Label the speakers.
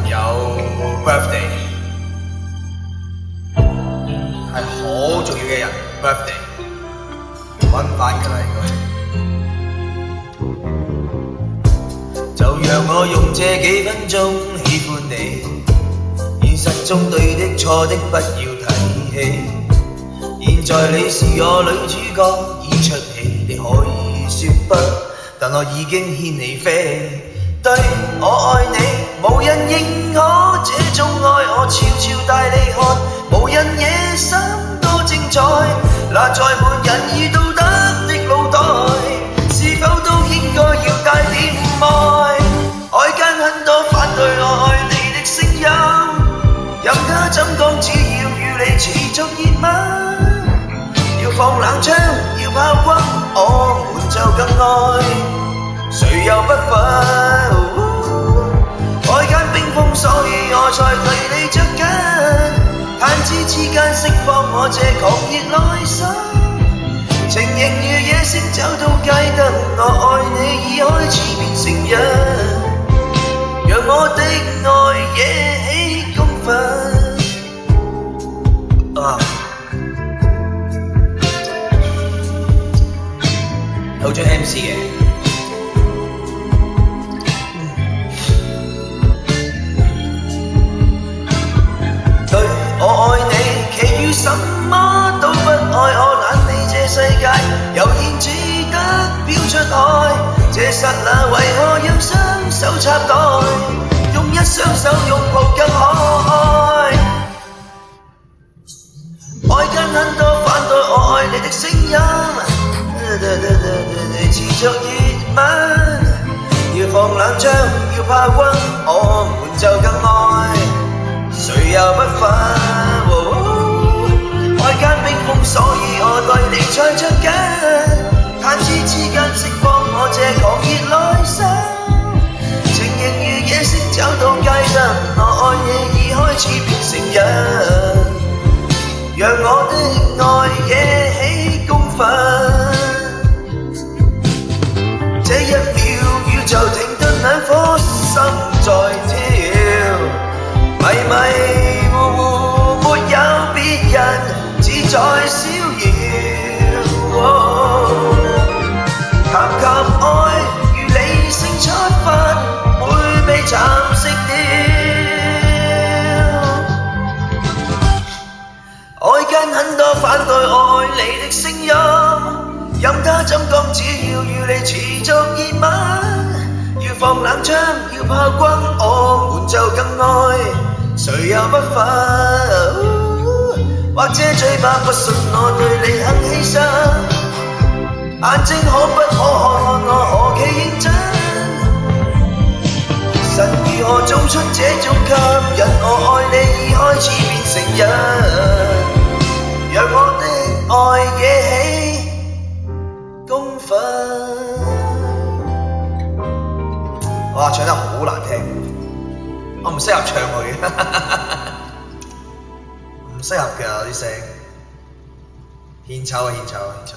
Speaker 1: 友 birthday 係好重要嘅人 birthday， 揾唔返㗎啦應該。就讓我用這幾分鐘喜歡你，現實中對的錯的不要提起。現在你是我女主角，演出戲你可以說不，但我已經牽你飛。對我愛你，無人認可這種愛，我悄悄帶你看，無人野心多精彩。那在沒仁義道德的腦袋，是否都應該要帶點愛？外間很多反對我愛你的聲音，任他怎講，只要與你持續熱吻。要放冷槍，要炮轟，我們就更愛，誰又不忿？外間冰封，所以我才對你着緊，彈指之間釋放我這狂熱內心，情形如野性找到街燈，我愛你已開始變成癮，讓我的愛惹起公憤。好中意 MC 嘅。對我愛你，其餘什麼都不愛，我懶理這世界，悠然只得飄出海。這剎那為何讓雙手插袋，用一雙手擁抱更可愛？外間很多反對我愛你的聲音，持續熱吻，要放冷槍，要炮轟，我們就更愛，誰又不忿？外間冰封，所以我對你才着緊，彈指之間釋放我這狂熱內心，情形如野色找到街燈，我愛你已開始變成癮，讓我的愛惹起公憤。這一秒宇宙停頓，兩顆心在跳，迷迷糊糊沒有別人，只在逍遙。談及愛如理性出發，會被蠶食掉。外間很多反對我愛你的聲音，任他怎講，只要與你持續熱吻，要放冷槍，要炮轟，我們就更愛，誰又不忿？或者最怕不信我對你肯犧牲，眼睛可不可看我何其認真？神如何做出這種吸引？我愛你已開始變成癮，讓我的愛惹起公憤。哇！唱得好難聽，我唔適合唱佢，唔適合㗎啲聲，獻醜啊獻醜啊獻醜！